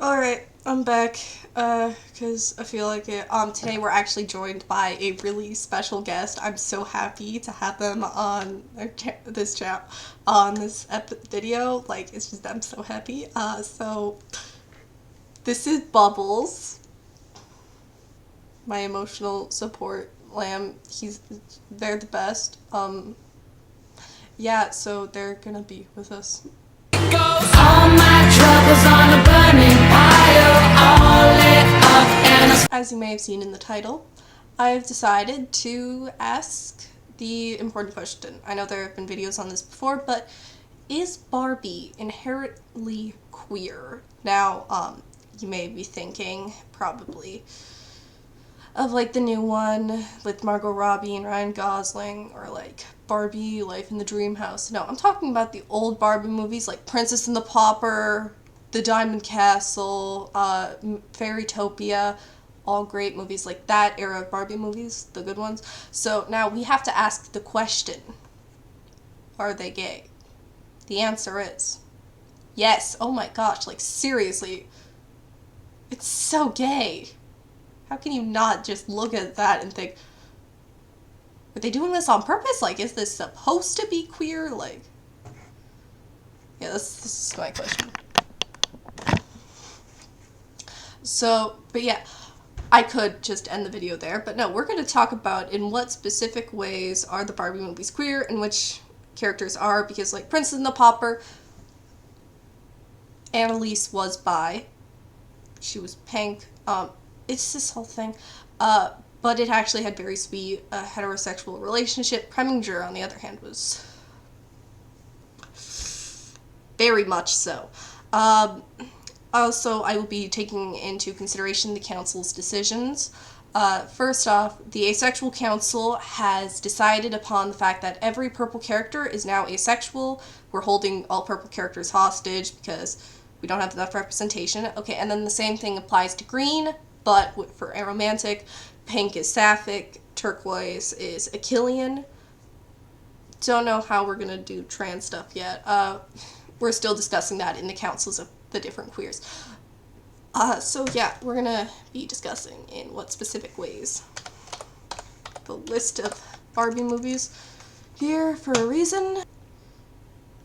Alright, I'm back, because I feel like it. Today we're actually joined by a really special guest. I'm so happy to have them on this chat, on this video. Like, it's just, I'm so happy. So, this is Bubbles, my emotional support lamb. They're the best. Yeah, so they're gonna be with us. All my troubles on a burning fire, all lit up and As you may have seen in the title, I've decided to ask the important question. I know there have been videos on this before, but is Barbie inherently queer? Now, you may be thinking, probably, of like the new one with Margot Robbie and Ryan Gosling, or like Barbie Life in the Dream House. No, I'm talking about the old Barbie movies like Princess and the Pauper, The Diamond Castle, Fairytopia, all great movies, like that era of Barbie movies, the good ones. So now we have to ask the question, are they gay? The answer is yes. Oh my gosh, like seriously, it's so gay. How can you not just look at that and think, are they doing this on purpose? Like, is this supposed to be queer? Like, yeah, this is my question. So, but yeah, I could just end the video there, but no, we're going to talk about in what specific ways are the Barbie movies queer and which characters are, because like Princess and the Pauper, Annalise was bi. She was pink. It's this whole thing. But it actually had very sweet heterosexual relationship. Preminger, on the other hand, was very much so. Also, I will be taking into consideration the council's decisions. First off, the Asexual Council has decided upon the fact that every purple character is now asexual. We're holding all purple characters hostage because we don't have enough representation. Okay, and then the same thing applies to green, but for aromantic, pink is sapphic, turquoise is Achillean. Don't know how we're gonna do trans stuff yet. We're still discussing that in the councils of the different queers. So yeah, we're gonna be discussing in what specific ways. The list of Barbie movies here for a reason.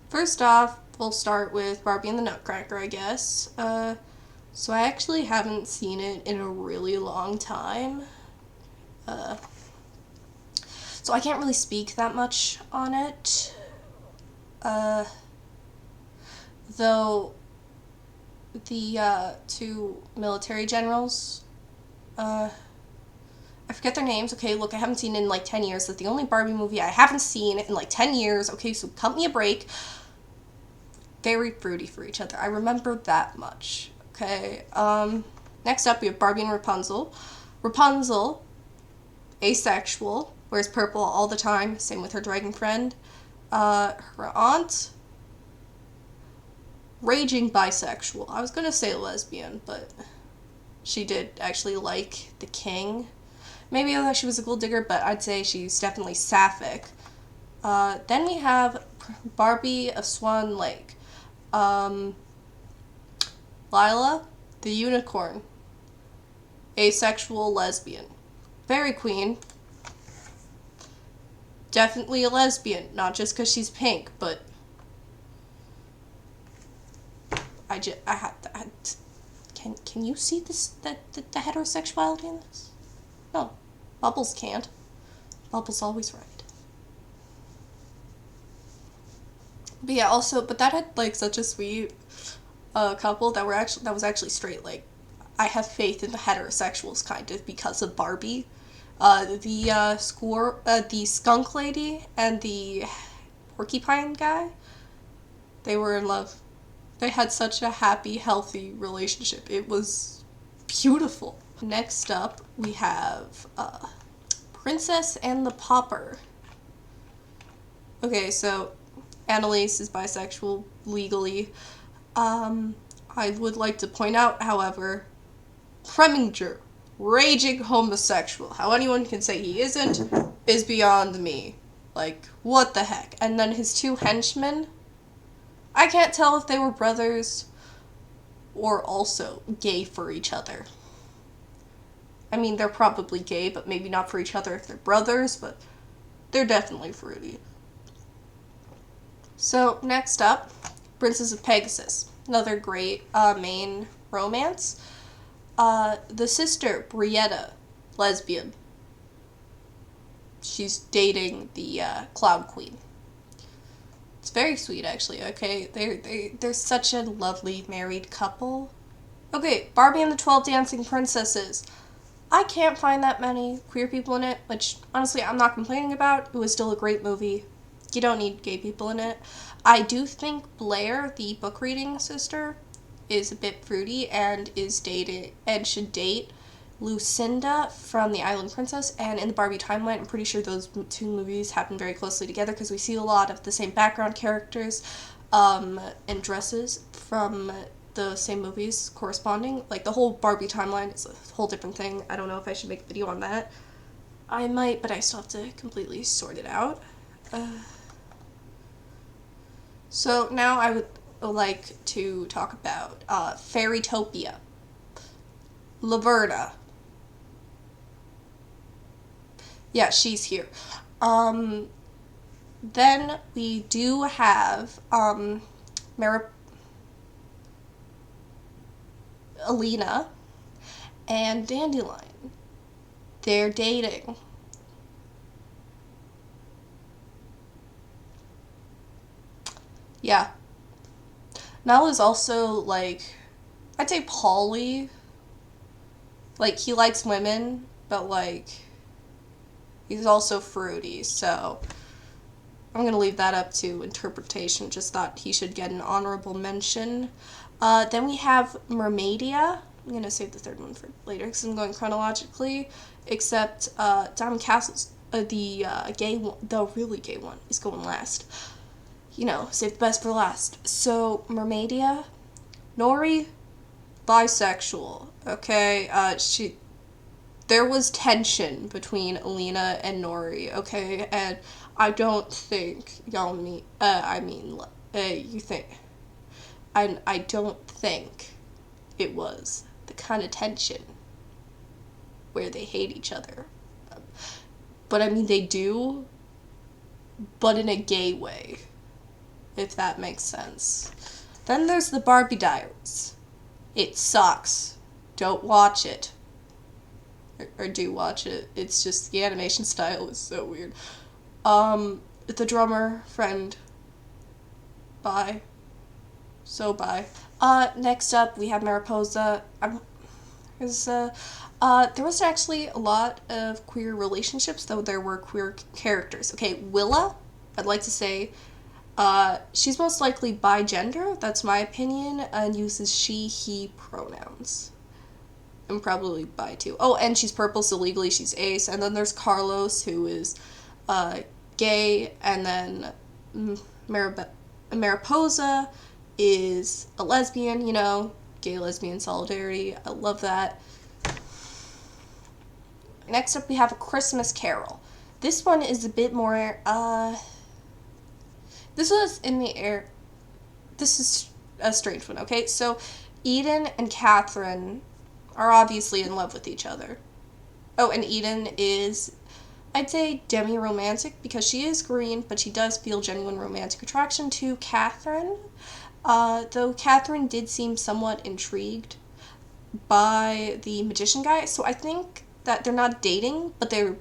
First off, we'll start with Barbie and the Nutcracker, I guess. So I actually haven't seen it in a really long time. So I can't really speak that much on it. Though the two military generals, I forget their names. Okay, look, I haven't seen it in like 10 years. That's the only Barbie movie I haven't seen in like 10 years. Okay, so cut me a break. Very fruity for each other. I remember that much. Okay, next up we have Barbie and Rapunzel. Rapunzel, asexual, wears purple all the time, same with her dragon friend. Her aunt, raging bisexual. I was gonna say lesbian, but she did actually like the king. Maybe she was a gold digger, but I'd say she's definitely sapphic. Then we have Barbie of Swan Lake. Lila, the unicorn, asexual lesbian. Fairy Queen, definitely a lesbian, not just because she's pink, but can you see this, the heterosexuality in this? No, Bubbles can't. Bubbles always right. But yeah, also, but that had like such a sweet couple that was actually straight. Like, I have faith in the heterosexuals kind of because of Barbie. The skunk lady and the porcupine guy, they were in love. They had such a happy, healthy relationship. It was beautiful. Next up, we have Princess and the Pauper. Okay, so Annalise is bisexual legally. I would like to point out, however, Preminger, raging homosexual. How anyone can say he isn't is beyond me. Like, what the heck? And then his two henchmen, I can't tell if they were brothers or also gay for each other. I mean, they're probably gay, but maybe not for each other if they're brothers, but they're definitely fruity. So, next up, Princess of Pegasus. Another great main romance. The sister, Brietta, lesbian. She's dating the Cloud Queen. It's very sweet, actually, okay? They're such a lovely married couple. Okay, Barbie and the 12 Dancing Princesses. I can't find that many queer people in it, which, honestly, I'm not complaining about. It was still a great movie. You don't need gay people in it. I do think Blair, the book reading sister, is a bit fruity and is dated and should date Lucinda from The Island Princess. And in the Barbie timeline, I'm pretty sure those two movies happen very closely together because we see a lot of the same background characters and dresses from the same movies corresponding. Like, the whole Barbie timeline is a whole different thing. I don't know if I should make a video on that. I might, but I still have to completely sort it out. So now I would like to talk about Fairytopia. Laverna. Yeah, she's here. Then we do have Alina and Dandelion. They're dating. Yeah. Nala is also, like, I'd say poly. Like, he likes women, but, like, he's also fruity, so I'm gonna leave that up to interpretation. Just thought he should get an honorable mention. Then we have Mermaidia. I'm gonna save the third one for later because I'm going chronologically. Except Diamond Castle's the gay one, the really gay one, is going last. You know, save the best for last. So Mermaidia, Nori, bisexual. Okay, there was tension between Alina and Nori. Okay, and I don't think y'all mean. You think. I don't think it was the kind of tension where they hate each other. But I mean, they do, but in a gay way, if that makes sense. Then there's the Barbie Diaries. It sucks. Don't watch it. Or do watch it. It's just, the animation style is so weird. The drummer friend. Bye. So bye. Next up, we have Mariposa. There was actually a lot of queer relationships, though there were queer characters. Okay, Willa, I'd like to say, she's most likely bi-gender, that's my opinion, and uses she, he pronouns. And probably bi too. Oh, and she's purple, so legally she's ace. And then there's Carlos, who is gay, and then Mariposa is a lesbian, you know, gay lesbian solidarity. I love that. Next up, we have A Christmas Carol. This one is a bit more, this was in the air. This is a strange one, okay? So, Eden and Catherine are obviously in love with each other. Oh, and Eden is, I'd say, demi-romantic because she is green, but she does feel genuine romantic attraction to Catherine. Though Catherine did seem somewhat intrigued by the magician guy, so I think that they're not dating, but they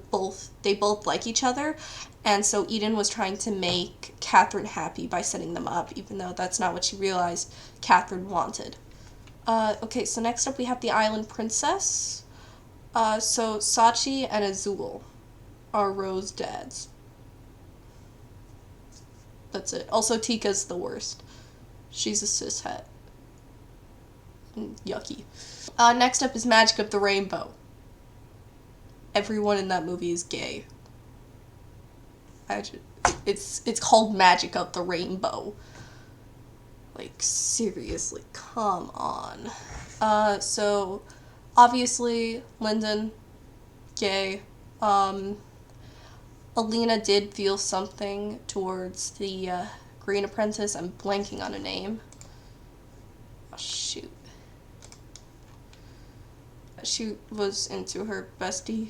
both like each other, and so Eden was trying to make Catherine happy by setting them up, even though that's not what she realized Catherine wanted. Okay, so next up we have the Island Princess. So Sachi and Azul are Rose dads. That's it. Also, Tika's the worst. She's a cishet. Yucky. Next up is Magic of the Rainbow. Everyone in that movie is gay. It's called Magic of the Rainbow. Like, seriously, come on. So, obviously, Lyndon, gay. Alina did feel something towards the Green Apprentice. I'm blanking on a name. Oh, shoot. she was into her bestie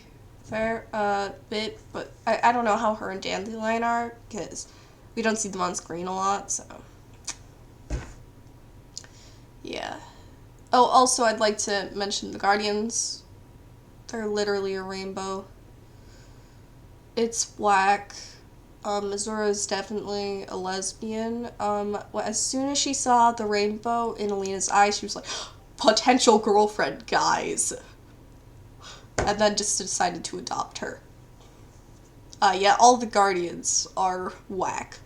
bit, but I don't know how her and Dandelion are, because we don't see them on screen a lot, so. Yeah. Oh, also, I'd like to mention the Guardians. They're literally a rainbow. It's whack. Azura is definitely a lesbian. As soon as she saw the rainbow in Alina's eyes, she was like, potential girlfriend, guys. And then just decided to adopt her. Yeah, all the Guardians are whack.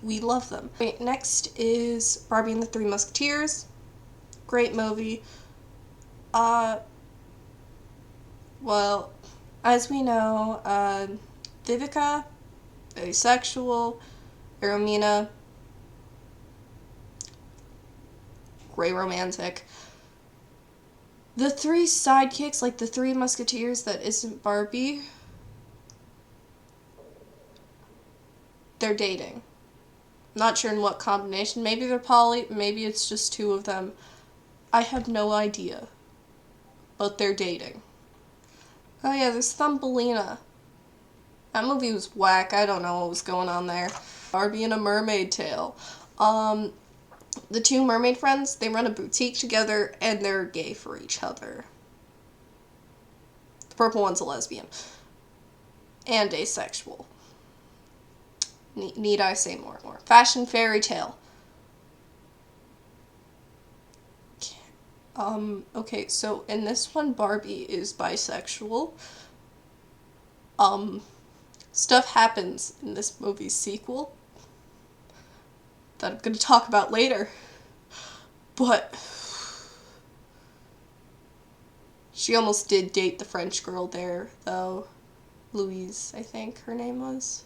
We love them. Wait, next is Barbie and the Three Musketeers. Great movie. Well, as we know, Vivica, asexual, Eromina, gray romantic. The three sidekicks, like the Three Musketeers that isn't Barbie, they're dating. Not sure in what combination. Maybe they're poly, maybe it's just two of them. I have no idea. But they're dating. Oh yeah, there's Thumbelina. That movie was whack. I don't know what was going on there. Barbie and a Mermaid Tale. The two mermaid friends, they run a boutique together and they're gay for each other. The purple one's a lesbian. And asexual. Need I say more? Fashion fairy tale. Okay, so in this one, Barbie is bisexual. Stuff happens in this movie's sequel that I'm gonna talk about later. But she almost did date the French girl there, though. Louise, I think her name was.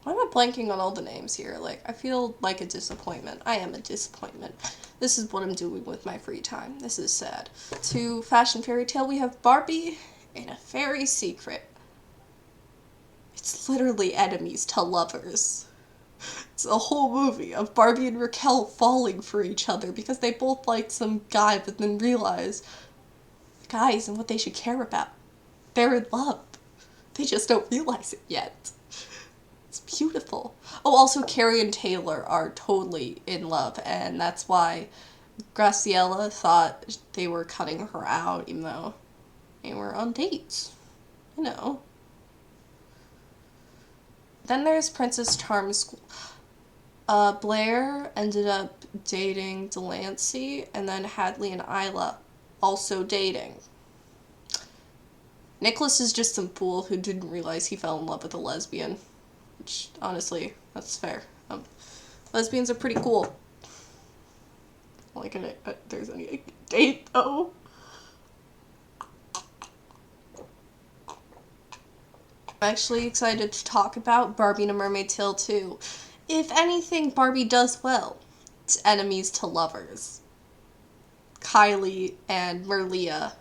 Why am I blanking on all the names here? Like, I feel like a disappointment. I am a disappointment. This is what I'm doing with my free time. This is sad. To Fashion Fairy Tale, we have Barbie and a Fairy Secret. It's literally enemies to lovers. It's a whole movie of Barbie and Raquel falling for each other because they both like some guy but then realize the guy isn't what they should care about. They're in love. They just don't realize it yet. It's beautiful. Oh, also Carrie and Taylor are totally in love, and that's why Graciela thought they were cutting her out, even though they were on dates. You know. Then there's Princess Charm's School. Blair ended up dating Delancey, and then Hadley and Isla also dating. Nicholas is just some fool who didn't realize he fell in love with a lesbian. Which, honestly, that's fair. Lesbians are pretty cool. Like, there's any date, though. I'm actually excited to talk about Barbie and a Mermaid Tale 2. If anything, Barbie does well. It's enemies to lovers. Kylie and Merlia.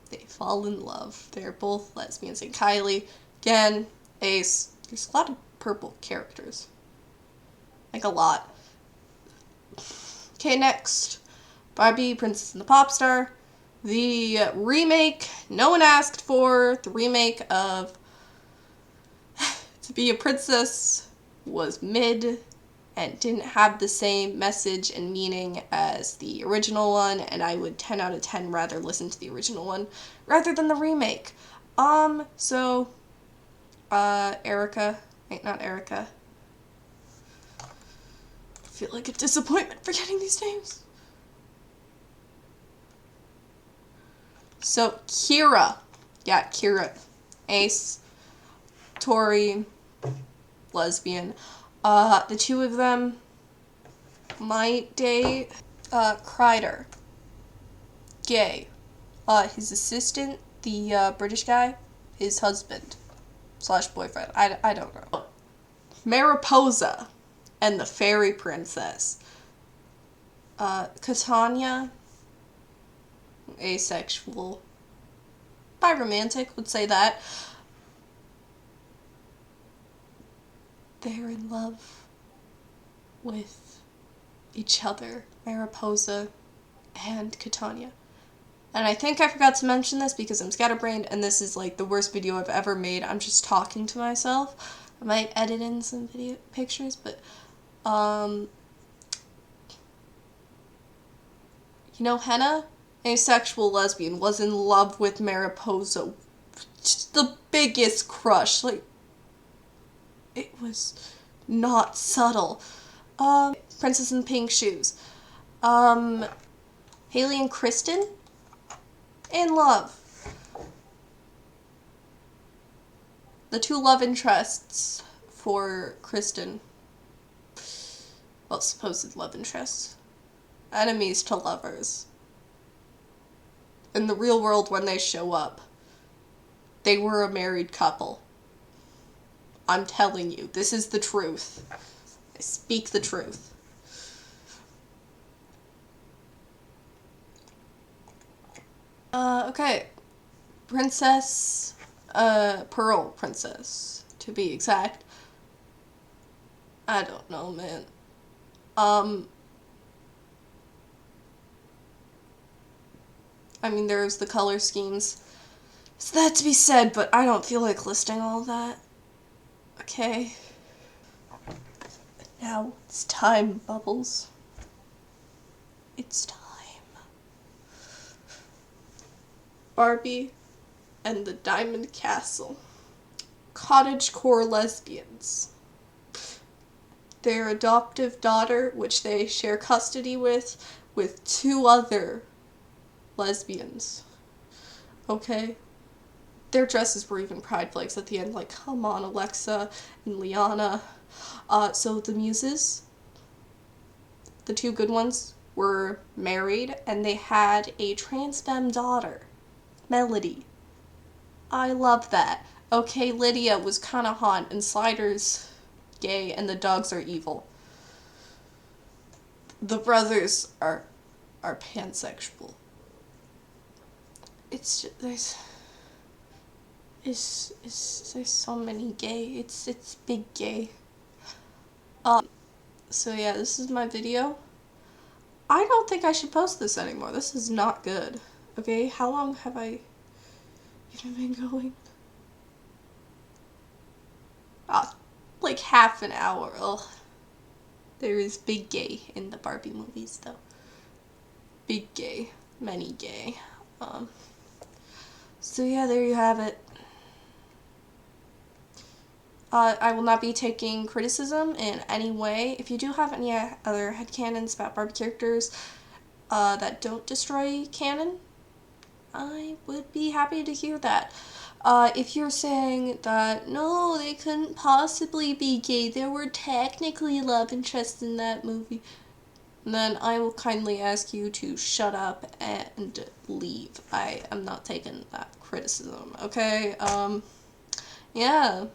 They fall in love. They're both lesbians. And Kylie, again, ace. There's a lot of purple characters. Like, a lot. Okay, next. Barbie, Princess and the Pop Star. The remake no one asked for. The remake of To Be a Princess was mid and didn't have the same message and meaning as the original one, and I would 10 out of 10 rather listen to the original one rather than the remake. Erica, wait, not Erica. I feel like a disappointment forgetting these names. So, Kira. Yeah, Kira. Ace. Tori. Lesbian. The two of them might date. Kreider. Gay. His assistant, the British guy, his husband / boyfriend. I don't know. Mariposa and the Fairy Princess. Catania. Asexual. Biromantic, would say that. They're in love with each other. Mariposa and Catania. And I think I forgot to mention this because I'm scatterbrained and this is like the worst video I've ever made. I'm just talking to myself. I might edit in some video pictures, but you know, Henna, asexual lesbian, was in love with Mariposa. Just the biggest crush. Like, it was not subtle. Princess in Pink Shoes. Haley and Kristen, in love. The two love interests for Kristen. Well, supposed love interests. Enemies to lovers. In the real world, when they show up, they were a married couple. I'm telling you, this is the truth. I speak the truth. Okay. Princess, Pearl Princess, to be exact. I don't know, man. I mean, there's the color schemes. It's that to be said, but I don't feel like listing all that. Okay. Now it's time, Bubbles. It's time. Barbie and the Diamond Castle. Cottagecore lesbians. Their adoptive daughter, which they share custody with two other lesbians. Okay? Their dresses were even pride flags at the end, like, come on, Alexa and Liana. So the muses, the two good ones, were married, and they had a trans femme daughter, Melody. I love that. Okay, Lydia was kind of hot, and Slider's gay, and the dogs are evil. The brothers are pansexual. It's just, there's so many gay. It's big gay. So yeah, this is my video. I don't think I should post this anymore. This is not good. Okay, how long have I even been going? Like half an hour. Ugh. There is big gay in the Barbie movies, though. Big gay. Many gay. So yeah, there you have it. I will not be taking criticism in any way. If you do have any other headcanons about Barbie characters that don't destroy canon, I would be happy to hear that. If you're saying that, no, they couldn't possibly be gay, there were technically love interests in that movie, then I will kindly ask you to shut up and leave. I am not taking that criticism, okay? Yeah.